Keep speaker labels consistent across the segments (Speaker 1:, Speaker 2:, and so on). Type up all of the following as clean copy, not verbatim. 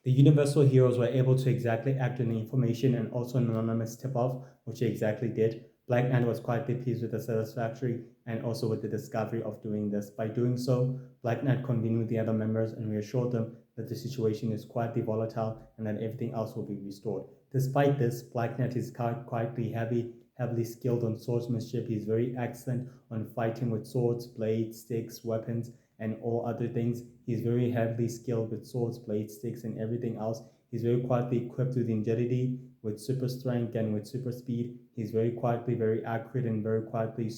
Speaker 1: The Universal heroes were able to exactly act on the information and also an anonymous tip-off, which they exactly did. Black Knight was quite pleased with the satisfactory and also with the discovery of doing this. By doing so, Black Knight convened with the other members and reassured them that the situation is quietly volatile and that everything else will be restored. Despite this, Black Knight is quietly heavily skilled on swordsmanship. He's very excellent on fighting with swords, blades, sticks, weapons, and all other things. He's very heavily skilled with swords, blades, sticks, and everything else. He's very quietly equipped with agility, with super strength, and with super speed. He's very quietly, very accurate, and very quietly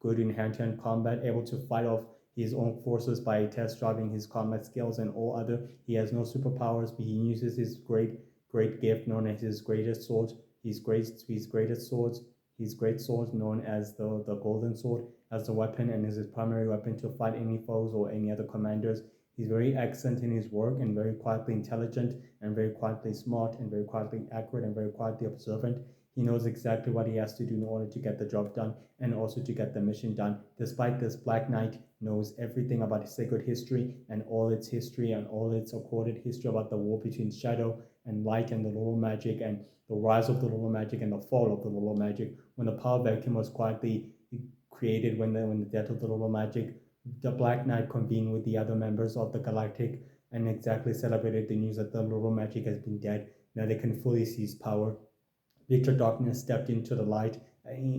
Speaker 1: good in hand-to-hand combat, able to fight off his own forces by test driving his combat skills and all other. He has no superpowers, but he uses his great gift known as his greatest sword. His greatest swords, his great sword known as the golden sword, as the weapon and as his primary weapon to fight any foes or any other commanders. He's very excellent in his work and very quietly intelligent and very quietly smart and very quietly accurate and very quietly observant. He knows exactly what he has to do in order to get the job done and also to get the mission done. Despite this, Black Knight knows everything about his sacred history and all its history and all its accorded history about the war between shadow and light and the Lolo magic and the rise of the Lolo magic and the fall of the Lolo magic. When the power vacuum was quietly created, when the death of the Lolo magic, the Black Knight convened with the other members of the Galactic and exactly celebrated the news that the Lolo magic has been dead. Now they can fully seize power. Victor Darkness stepped into the light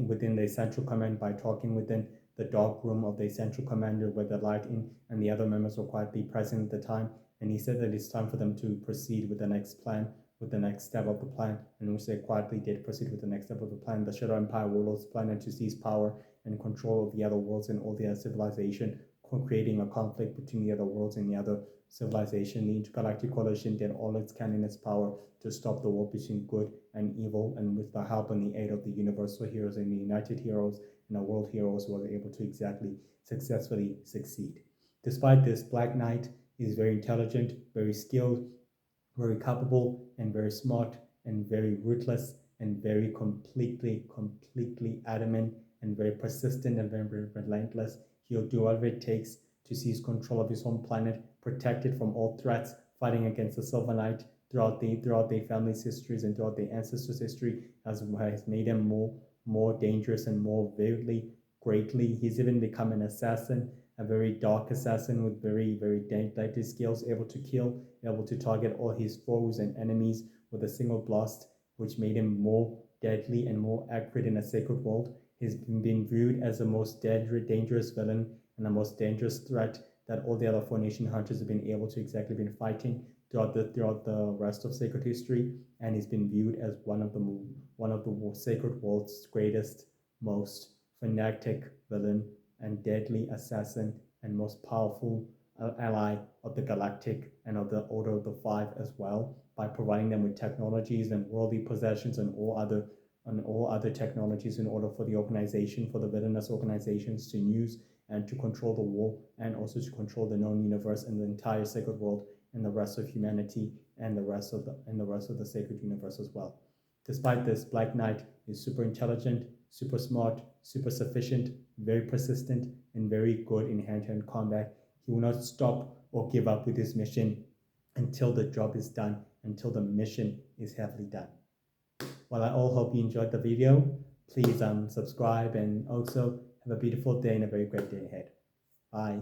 Speaker 1: within the Central Command by talking within the dark room of the Central Commander where the light in and the other members were quietly present at the time. And he said that it's time for them to proceed with the next plan, with the next step of the plan, and which they quietly did proceed with the next step of the plan. The Shadow Empire warlords planned to seize power and control of the other worlds and all the other civilization, creating a conflict between the other worlds and the other civilization. The Intergalactic Coalition did all it can in its power to stop the war between good and evil, and with the help and the aid of the Universal Heroes and the United Heroes and the World Heroes, was able to exactly successfully succeed. Despite this, Black Knight is very intelligent, very skilled, very capable, and very smart, and very ruthless, and very completely adamant, and very persistent, and very relentless. He'll do whatever it takes to seize control of his home planet, protect it from all threats, fighting against the Silver Knight throughout their family's histories and throughout their ancestors' history has made him more dangerous and more vividly, greatly. He's even become an assassin, a very dark assassin with very deadly skills, able to kill, able to target all his foes and enemies with a single blast, which made him more deadly and more accurate in a sacred world. He's been viewed as the most dangerous villain and the most dangerous threat that all the other Four-Nation hunters have been able to exactly been fighting throughout the rest of sacred history, and he's been viewed as one of the sacred world's greatest, most fanatic villain and deadly assassin and most powerful ally of the Galactic and of the Order of the Five as well, by providing them with technologies and worldly possessions and all other technologies in order for the organization, for the villainous organizations to use and to control the war and also to control the known universe and the entire sacred world and the rest of humanity and the rest of the sacred universe as well. Despite this, Black Knight is super intelligent, super smart, super sufficient, very persistent, and very good in hand-to-hand combat. He will not stop or give up with his mission until the job is done, until the mission is heavily done. Well, I all hope you enjoyed the video. Please subscribe and also have a beautiful day and a very great day ahead. Bye.